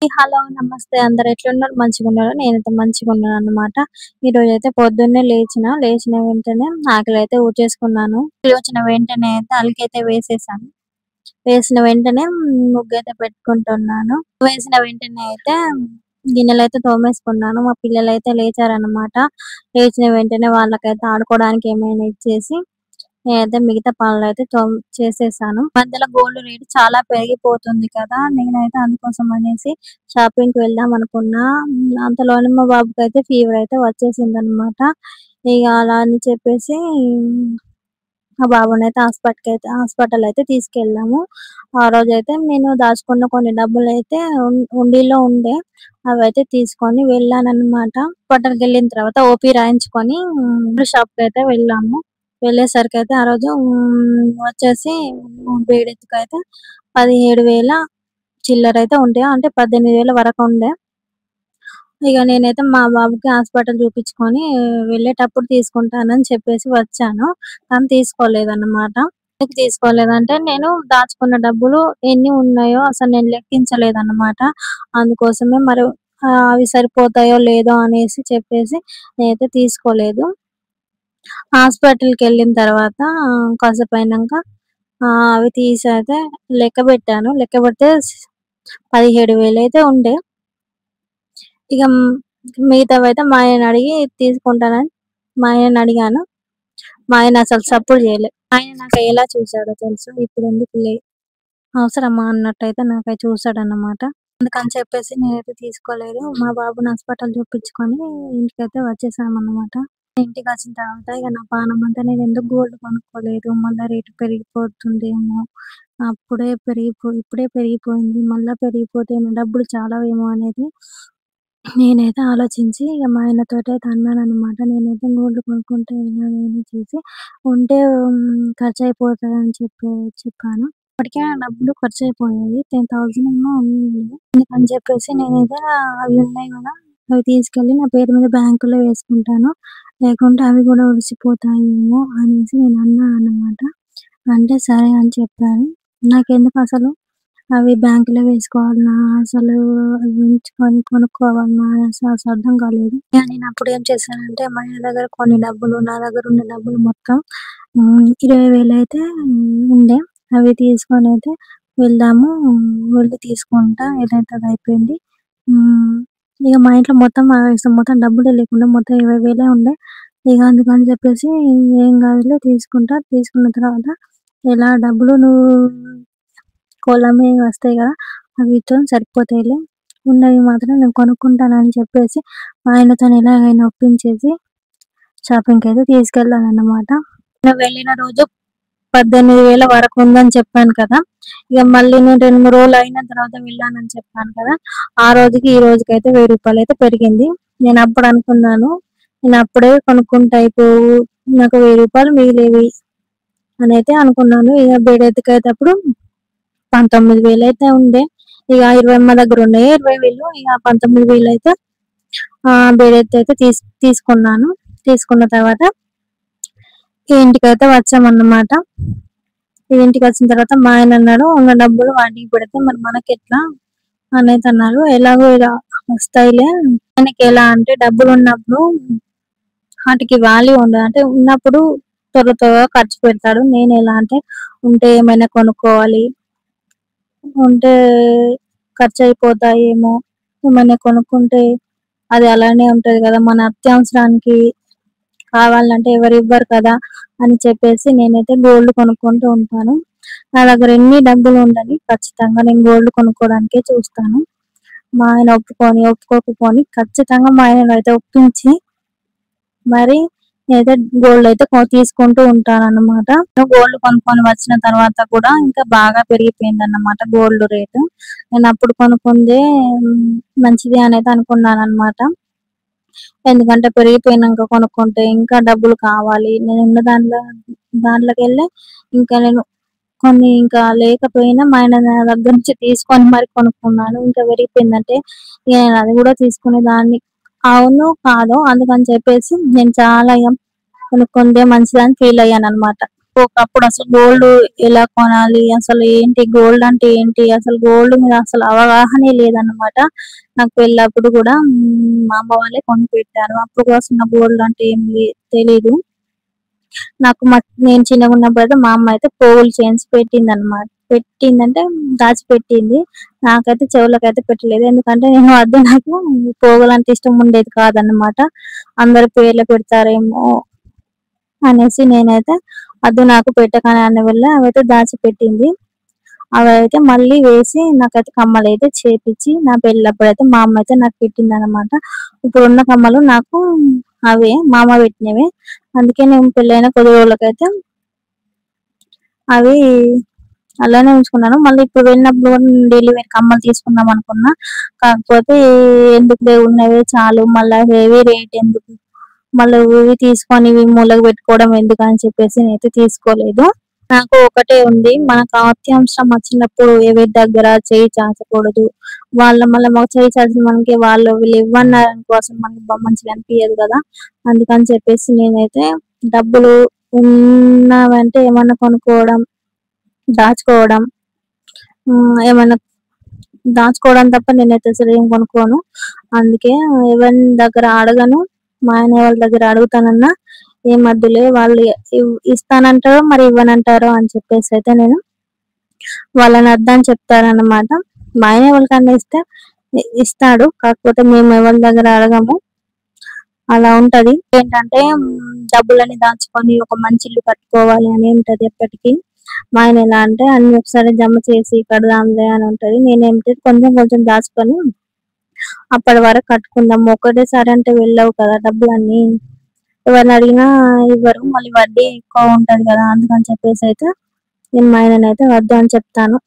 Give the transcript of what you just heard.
Hello! నమస్తే అందరూ ఎట్లున్నారు? మంచిగున్నారా? నేనైతే మంచిగున్నానన్నమాట. ఈరోజైతే పొద్దున్నే లేచిన వెంటనే ఆకలైతే ఊడ్చేసుకున్నాను. లేచిన వెంటనే అయితే అలికైతే వేసేసాను. వేసిన వెంటనే ముగ్గైతే పెట్టుకుంటున్నాను. వేసిన వెంటనే అయితే గిన్నెలైతే తోమేసుకున్నాను. మా పిల్లలైతే లేచారన్నమాట. లేచిన వెంటనే వాళ్ళకైతే ఆడుకోవడానికి ఏమైనా ఇచ్చేసి నేనైతే మిగతా పనులైతే చేసేసాను. మధ్యలో గోల్డ్ రేట్ చాలా పెరిగిపోతుంది కదా! నేనైతే అందుకోసం అనేసి షాపింగ్‌కి వెళ్దాం అనుకున్నా. అంతలోనే మా బాబుకైతే ఫీవర్ అయితే వచ్చేసిందనమాట. ఇగ అలా అని చెప్పేసి మా బాబునైతే హాస్పిటల్ అయితే తీసుకెళ్ళాము. ఆ రోజైతే నేను దాచుకున్న కొన్ని డబ్బులైతే హుండీలో ఉండే. అవైతే తీసుకొని వెళ్ళానన్నమాట. హాస్పిటల్‌కెళ్ళిన తర్వాత ఓపీ రాయించుకొని షాప్‌కైతే వెళ్ళాము. వెళ్ళేసరికైతే ఆ రోజు వచ్చేసి బేడెత్తుకైతే 17,000 చిల్లరైతే ఉండే. అంటే 18,000 వరకు ఉండే. ఇగ నేనైతే మా బాబుకి హాస్పిటల్ చూపించుకొని వెళ్ళేటప్పుడు తీసుకుంటానని చెప్పేసి వచ్చాను. కానీ తీసుకోలేదన్నమాట. ఎందుకు తీసుకోలేదంటే నేను దాచుకున్న డబ్బులు ఎన్ని ఉన్నాయో అసలు నేను లెక్కించలేదన్నమాట. అందుకోసమే మరి అవి సరిపోతాయో లేదో అనేసి చెప్పేసి నేనైతే తీసుకోలేదు. హాస్పిటల్‌కెళ్ళిన తర్వాత కాసేపయినంక అవి తీసైతే లెక్కబెట్టాను. లెక్కబెడితే 17,000 అయితే ఉండే. ఇగ మిగతావైతే మా ఆయనని అడిగి తీసుకుంటానని మా ఆయనని అడిగాను. మా ఆయన అసలు సపోర్ట్ చేయలే. ఆయన నాకు ఎలా చూసాడో తెలుసా? ఇప్పుడెందుకులే అవసరమా అన్నట్టయితే నాకై చూసాడన్నమాట. అందుకని చెప్పేసి నేనైతే తీసుకోలేదు. మా బాబుని హాస్పిటల్ చూపించుకొని ఇంటికైతే వచ్చేసామన్నమాట. ఇంటికొచ్చిన తర్వాత ఇగ నా పానమంతా నేనెందుకు గోల్డ్ కొనుక్కోలేదు, మళ్ళా రేటు పెరిగిపోతుందేమో, ఇప్పుడే పెరిగిపోయింది, మళ్ళా పెరిగిపోతే నా డబ్బులు చాలవేమో అనేది నేనైతే ఆలోచించి ఇగ మా ఆయనతోటైతే అన్నాననమాట. నేనైతే గోల్డ్ కొనుక్కుంటే ఇలా అని చేసి ఉంటే ఖర్చయిపోతదని చెప్పాను. అప్పటికే ఆ డబ్బులు ఖర్చయిపోయాయి. 10,000 ఏమో ఉంది. అందుకని చెప్పేసి నేనైతే అవి ఉన్నాయి గదా! అవి తీసుకెళ్ళి నా పేరు మీద బ్యాంకులో వేసుకుంటాను. లేకుంటే అవి గూడా ఒడిసిపోతాయేమో అనేసి నేను అన్నాననమాట. అంటే సరే అని చెప్పారు. నాకెందుకసలు అవి బ్యాంక్‌లో వేసుకోవాలనా? అసలు అవి ఉంచుకొని కొనుక్కోవాలనా? అసలు అర్థం కాలేదు. ఇగ నేనప్పుడు ఏం చేశానంటే మా ఆయన దగ్గర కొన్ని డబ్బులు, నా దగ్గర ఉన్న డబ్బులు మొత్తం 20,000 అయితే ఉండే. అవి తీసుకొనైతే వెళ్దాము. వెళ్లి తీసుకుంటా ఏదైతే అదయిపోయింది. హ్మ్. ఇగ మా ఇంట్లో మొత్తం డబ్బులే లేకుండా మొత్తం 20,000 ఉండే. ఇగ అందుకని చెప్పేసి ఏం కాదులే తీసుకుంటా. తీసుకున్న తర్వాత ఎలా డబ్బులు నువ్వు కొలమే వస్తాయి గదా! అవితోని సరిపోతాయిలే. ఉన్నవి మాత్రం నేను కొనుక్కుంటానని చెప్పేసి మా ఆయనతోని ఎలాగైనా ఒప్పించేసి షాపింగ్‌కైతే తీసుకెళ్ళానన్నమాట. నేను వెళ్ళిన రోజు 18,000 వరకు ఉందని చెప్పాను కదా! ఇగ మళ్ళీ నేను 2, 3 రోజులు అయిన తర్వాత వెళ్ళానని చెప్పాను కదా! ఆ రోజుకి ఈ రోజుకైతే రూ. 1000 అయితే పెరిగింది. నేనప్పుడు అనుకున్నాను, నేనప్పుడే కొనుక్కుంటే అయిపోవు, నాకు రూ. 1000 మిగిలేవి అనైతే అనుకున్నాను. ఇగ బేడెత్తుకైతప్పుడు 19,000 అయితే ఉండే. ఇగ 20 మా దగ్గర ఉన్నాయి. 20,000 ఇగ 19,000 అయితే బేడెత్తయితే తీసుకున్నాను. తీసుకున్న తర్వాత ఇంటికైతే వచ్చామన్నమాట. ఇంటికొచ్చిన తర్వాత మా ఆయన అన్నాడు, "ఉన్న డబ్బులు వాటికి పెడితే మరి మనకెట్లా?" అనేసి అన్నారు. "ఎలాగో ఇలా వస్తాయిలే." ఆయనకెలా అంటే డబ్బులున్నప్పుడు వాటికి వాల్యూ ఉండదు. అంటే ఉన్నప్పుడు త్వరగా ఖర్చు పెడతాడు. నేనెలా అంటే ఉంటే ఏమైనా కొనుక్కోవాలి, ఉంటే ఖర్చయిపోతాయేమో, ఏమన్నా కొనుక్కుంటే అది అలానే ఉంటది గదా! మన అత్యవసరానికి కావాలంటే ఎవరివ్వరు కదా! అని చెప్పేసి నేనైతే గోల్డ్ కొనుక్కుంటూ ఉంటాను. నా దగ్గర ఎన్ని డబ్బులు ఉండని ఖచ్చితంగా నేను గోల్డ్ కొనుక్కోవడానికే చూస్తాను. మా ఆయన ఒప్పుకోకపోని ఖచ్చితంగా మా ఆయననైతే ఒప్పించి మరి నేనైతే గోల్డ్ అయితే తీసుకుంటూ ఉంటానన్నమాట. గోల్డ్ కొనుక్కొని వచ్చిన తర్వాత కూడా ఇంకా బాగా పెరిగిపోయిందన్నమాట గోల్డ్ రేటు. నేనప్పుడు కొనుక్కుందే మంచిది అనైతే అనుకున్నానన్నమాట. ఎందుకంటే పెరిగిపోయినంక కొనుక్కుంటే ఇంకా డబ్బులు కావాలి. నేనున్న దాంట్లోకెళ్ళి ఇంకా నేను కొన్ని ఇంకా లేకపోయినా మా ఆయన నా దగ్గర నుంచి తీసుకొని మరి కొనుక్కున్నాను. ఇంకా పెరిగిపోయిందంటే ఇగ నేను అది గూడా తీసుకునేదాన్ని. అవునో, కాదో అందుకని చెప్పేసి నేను చాలా కొనుక్కుందే మంచిదని ఫీల్ అయ్యానన్నమాట. ఒకప్పుడు అసలు గోల్డ్ ఎలా కొనాలి, అసలు ఏంటి గోల్డ్ అంటే ఏంటి, అసలు గోల్డ్ మీద అసలు అవగాహనే లేదన్నమాట. నాకు పెళ్ళప్పుడు కూడా మా అమ్మ వాళ్ళే కొనిపెట్టారు. అప్పుడు కూడా అసలు నాకు గోల్డ్ అంటే ఏం తెలీదు. నాకు నేను చిన్నగా ఉన్నప్పుడు అయితే మా అమ్మ అయితే పోగులు చేయించి పెట్టింది అనమాట. పెట్టిందంటే దాచిపెట్టింది. నాకైతే చెవులకైతే పెట్టలేదు. ఎందుకంటే నేను వద్దు, నాకు పోగులు అంటే ఇష్టం ఉండేది కాదన్నమాట. అందరు పేర్లు పెడతారేమో అనేసి నేనైతే వద్దు, నాకు పెట్టకని అన్న వల్ల అవైతే దాచిపెట్టింది. అవైతే మళ్ళీ వేసి నాకైతే కమ్మలు అయితే చేపించి నా పెళ్ళప్పుడైతే మా అమ్మ అయితే నాకు పెట్టింది అనమాట. ఇప్పుడున్న కమ్మలు నాకు అవే మా అమ్మ పెట్టినవే. అందుకే నేను పెళ్ళైన కొద్ది రోజులకైతే అవి అలానే ఉంచుకున్నాను. మళ్ళీ ఇప్పుడు వెళ్ళినప్పుడు కూడా నేను డైలీ వేర్ కమ్మలు తీసుకుందాం అనుకున్నా. కాకపోతే ఎందుకులే ఉన్నవే చాలు, మళ్ళీ హెవీ రేట్ ఎందుకు, మళ్ళీ ఇవి తీసుకొని ఇవి మూలకు పెట్టుకోవడం ఎందుకు అని చెప్పేసి నేనైతే తీసుకోలేదు. నాకు ఒకటే ఉంది, మనకు అత్యవసరం వచ్చినప్పుడు ఎవరి దగ్గర చేయి చాచకూడదు. మళ్ళీ మాకు చేయి చాచిన మనకి వీళ్ళు ఇవ్వన్నారు కోసం మనకి మంచిగా అనిపించదు కదా. అందుకని చెప్పేసి నేనైతే డబ్బులు ఉన్నవంటే ఏమన్నా కొనుక్కోవడం, దాచుకోవడం, ఏమన్నా దాచుకోవడం తప్ప నేనైతే అసలు ఏం కొనుక్కోను. అందుకే ఎవరి దగ్గర అడగను. మా ఆయన వాళ్ళ దగ్గర అడుగుతానన్నా ఏం వద్దులే, వాళ్ళు ఇస్తానంటారో మరి ఇవ్వనంటారో అని చెప్పేసి అయితే నేను వాళ్ళని వద్దని చెప్తారనమాట. మా ఆయన ఎవరికన్నా ఇస్తాడు, కాకపోతే మేము ఎవరి దగ్గర అడగము. అలా ఉంటది. ఏంటంటే డబ్బులని దాచుకొని ఒక మంచి ఇల్లు కట్టుకోవాలి అని ఉంటది ఎప్పటికీ. మా ఆయన ఎలా అంటే అన్ని ఒకసారి జమ చేసి కడదాంలే అని ఉంటది. నేనేంటి కొంచెం కొంచెం దాచుకొని అప్పటి వరకు కట్టుకుందాం, ఒకటేసారి అంటే వెళ్ళవు కదా డబ్బులన్నీ. ఎవరిని అడిగినా ఇవ్వరు, మళ్ళీ వడ్డీ ఎక్కువ ఉంటది కదా. అందుకని చెప్పేసి అయితే నేను మా ఆయననైతే వద్దు అని చెప్తాను.